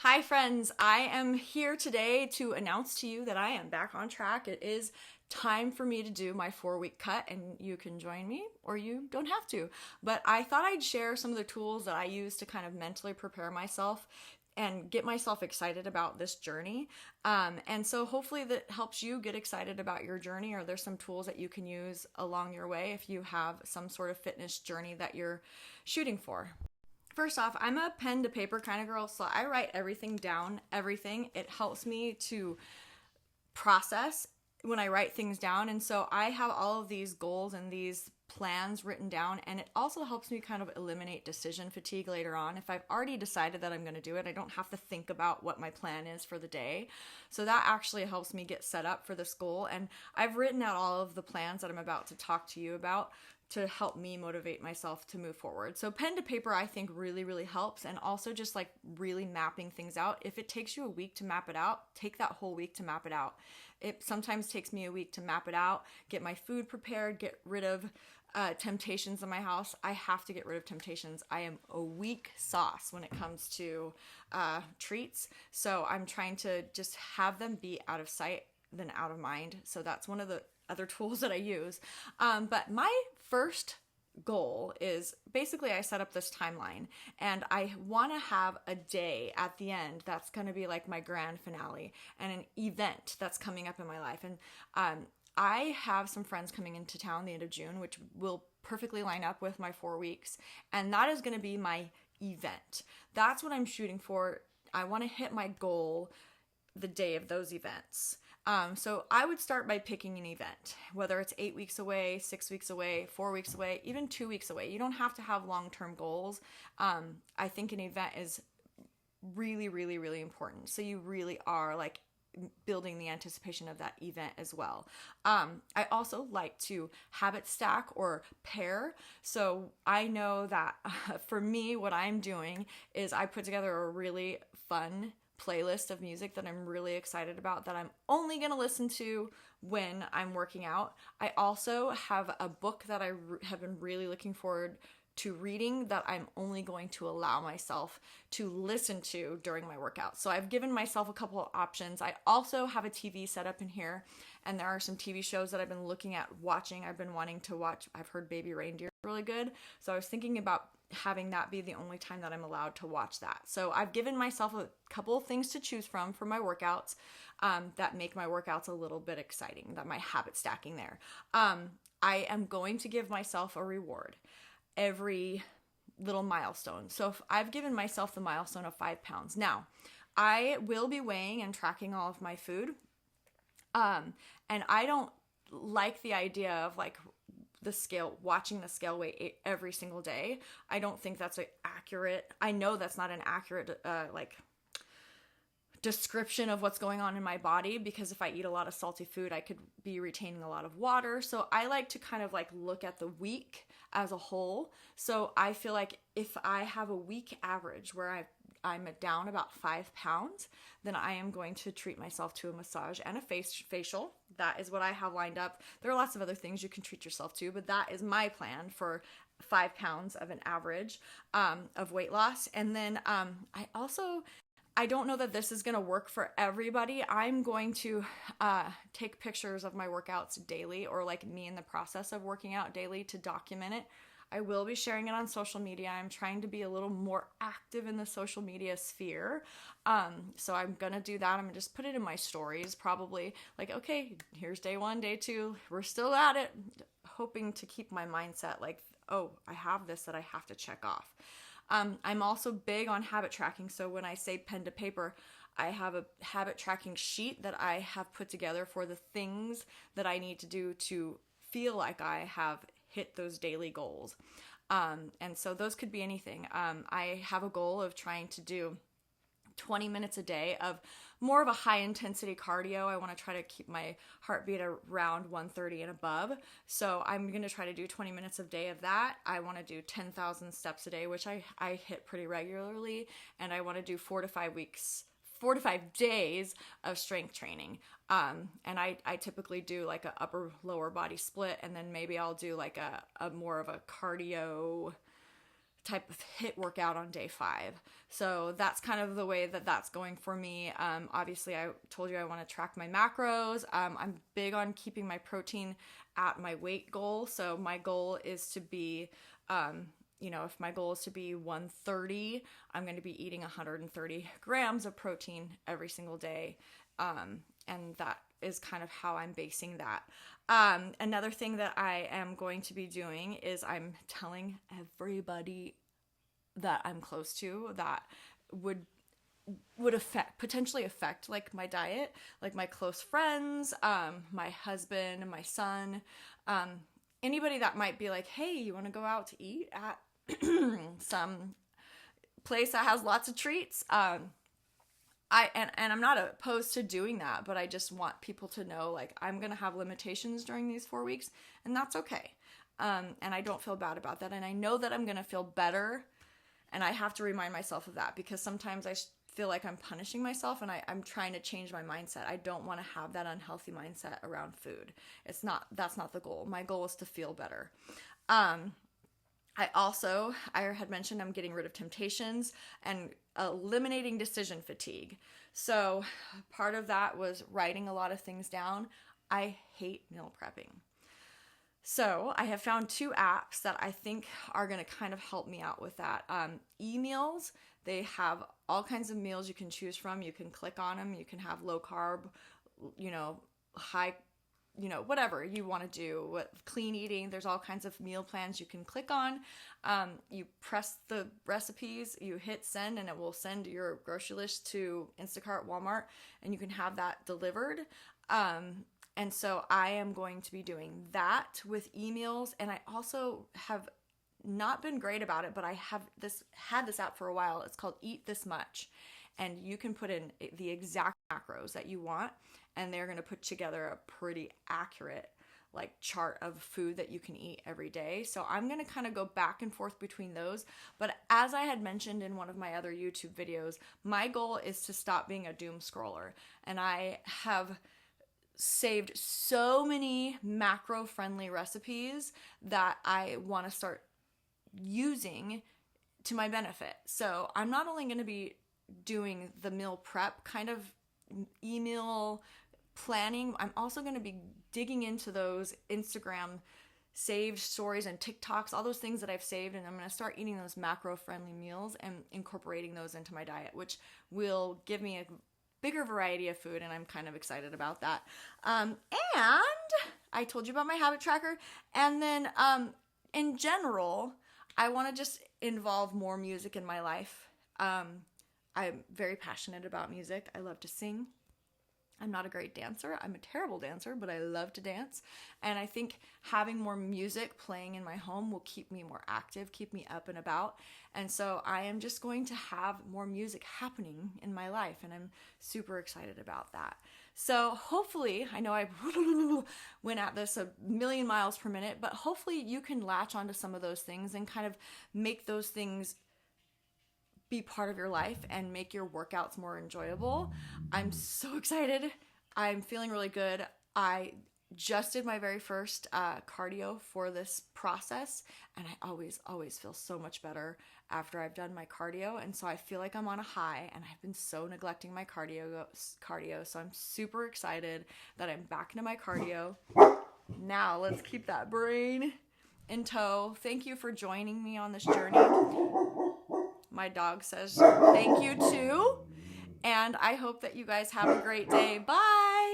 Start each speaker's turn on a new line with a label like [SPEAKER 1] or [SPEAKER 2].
[SPEAKER 1] Hi friends, I am here today to announce to you that I am back on track. It is time for me to do my 4-week cut, and you can join me or you don't have to. But I thought I'd share some of the tools that I use to kind of mentally prepare myself and get myself excited about this journey. And so hopefully that helps you get excited about your journey, or there's some tools that you can use along your way if you have some sort of fitness journey that you're shooting for. First off, I'm a pen to paper kind of girl, so I write everything down, everything. It helps me to process when I write things down. And so I have all of these goals and these plans written down, and it also helps me kind of eliminate decision fatigue later on. If I've already decided that I'm going to do it, I don't have to think about what my plan is for the day. So that actually helps me get set up for this goal. And I've written out all of the plans that I'm about to talk to you about to help me motivate myself to move forward. So pen to paper, I think really helps. And also just like really mapping things out. If it takes you a week to map it out, take that whole week to map it out. It sometimes takes me a week to map it out, get my food prepared, get rid of temptations in my house. I have to get rid of temptations. I am a weak sauce when it comes to treats. So I'm trying to just have them be out of sight than out of mind. So that's one of the other tools that I use. But my first goal is basically I set up this timeline, and I want to have a day at the end that's going to be like my grand finale and an event that's coming up in my life. And I have some friends coming into town the end of June, which will perfectly line up with my 4 weeks, and that is going to be my event. That's what I'm shooting for. I want to hit my goal the day of those events. So I would start by picking an event, whether it's 8 weeks away, 6 weeks away, 4 weeks away, even 2 weeks away. You don't have to have long-term goals. I think an event is really important. So you really are like building the anticipation of that event as well. I also like to habit stack or pair. So I know that for me, what I'm doing is I put together a really fun playlist of music that I'm really excited about that I'm only going to listen to when I'm working out. I also have a book that I have been really looking forward to reading that I'm only going to allow myself to listen to during my workout. So I've given myself a couple of options. I also have a TV set up in here, and there are some TV shows that I've been looking at watching. I've been wanting to watch. I've heard Baby Reindeer is really good. So I was thinking about having that be the only time that I'm allowed to watch that. So I've given myself a couple of things to choose from for my workouts that make my workouts a little bit exciting, that my habit stacking there. I am going to give myself a reward every little milestone. So if I've given myself the milestone of 5 pounds. Now, I will be weighing and tracking all of my food. And I don't like the idea of like the scale, watching the scale weight every single day. I don't think that's accurate. I know that's not an accurate like description of what's going on in my body, because if I eat a lot of salty food, I could be retaining a lot of water. So I like to kind of like look at the week as a whole. So I feel like if I have a week average where I'm down about 5 pounds, then I am going to treat myself to a massage and a facial. That is what I have lined up. There are lots of other things you can treat yourself to, but that is my plan for 5 pounds of an average of weight loss. And then I don't know that this is going to work for everybody. I'm going to take pictures of my workouts daily, or like me in the process of working out daily, to document it. I will be sharing it on social media. I'm trying to be a little more active in the social media sphere. So I'm going to do that. I'm going to just put it in my stories, probably like, okay, here's day 1, day 2. We're still at it, hoping to keep my mindset like, oh, I have this that I have to check off. I'm also big on habit tracking. So when I say pen to paper, I have a habit tracking sheet that I have put together for the things that I need to do to feel like I have hit those daily goals. And so those could be anything. I have a goal of trying to do 20 minutes a day of more of a high intensity cardio. I want to try to keep my heartbeat around 130 and above. So I'm going to try to do 20 minutes a day of that. I want to do 10,000 steps a day, which I hit pretty regularly. And I want to do 4 to 5 days of strength training. And I typically do like a upper lower body split, and then maybe I'll do like a more of a cardio type of HIIT workout on day 5. So that's kind of the way that that's going for me. Obviously, I told you I want to track my macros. I'm big on keeping my protein at my weight goal. So my goal is to be, if my goal is to be 130, I'm going to be eating 130 grams of protein every single day. And that is kind of how I'm basing that. Another thing that I am going to be doing is I'm telling everybody that I'm close to that would potentially affect like my diet, like my close friends, my husband, my son, anybody that might be like, hey, you want to go out to eat at some place that has lots of treats? I'm not opposed to doing that, but I just want people to know, like, I'm going to have limitations during these 4 weeks, and that's okay. And I don't feel bad about that. And I know that I'm going to feel better, and I have to remind myself of that, because sometimes I feel like I'm punishing myself, and I'm trying to change my mindset. I don't want to have that unhealthy mindset around food. That's not the goal. My goal is to feel better. I had mentioned I'm getting rid of temptations and eliminating decision fatigue. So part of that was writing a lot of things down. I hate meal prepping. So I have found 2 apps that I think are going to kind of help me out with that. E-meals, they have all kinds of meals you can choose from. You can click on them. You can have low carb, high, whatever you want to do, clean eating. There's all kinds of meal plans you can click on. You press the recipes, you hit send, and it will send your grocery list to Instacart, Walmart, and you can have that delivered. And so I am going to be doing that with e-meals. And I also have not been great about it, but I have had this app for a while. It's called Eat This Much. And you can put in the exact macros that you want, and they're going to put together a pretty accurate chart of food that you can eat every day. So I'm going to kind of go back and forth between those. But as I had mentioned in one of my other YouTube videos, my goal is to stop being a doom scroller. And I have saved so many macro friendly recipes that I want to start using to my benefit. So I'm not only going to be doing the meal prep kind of email planning, I'm also going to be digging into those Instagram saved stories and TikToks, all those things that I've saved, and I'm going to start eating those macro friendly meals and incorporating those into my diet, which will give me a bigger variety of food, and I'm kind of excited about that. And I told you about my habit tracker, and then in general, I want to just involve more music in my life. I'm very passionate about music. I love to sing. I'm not a great dancer. I'm a terrible dancer, but I love to dance. And I think having more music playing in my home will keep me more active, keep me up and about. And so I am just going to have more music happening in my life, and I'm super excited about that. So hopefully, I know I went at this a million miles per minute, but hopefully you can latch onto some of those things and kind of make those things be part of your life and make your workouts more enjoyable. I'm so excited. I'm feeling really good. I just did my very first cardio for this process, and I always feel so much better after I've done my cardio. And so I feel like I'm on a high, and I've been so neglecting my cardio. So I'm super excited that I'm back into my cardio. Now let's keep that brain in tow. Thank you for joining me on this journey. My dog says thank you too. And I hope that you guys have a great day. Bye.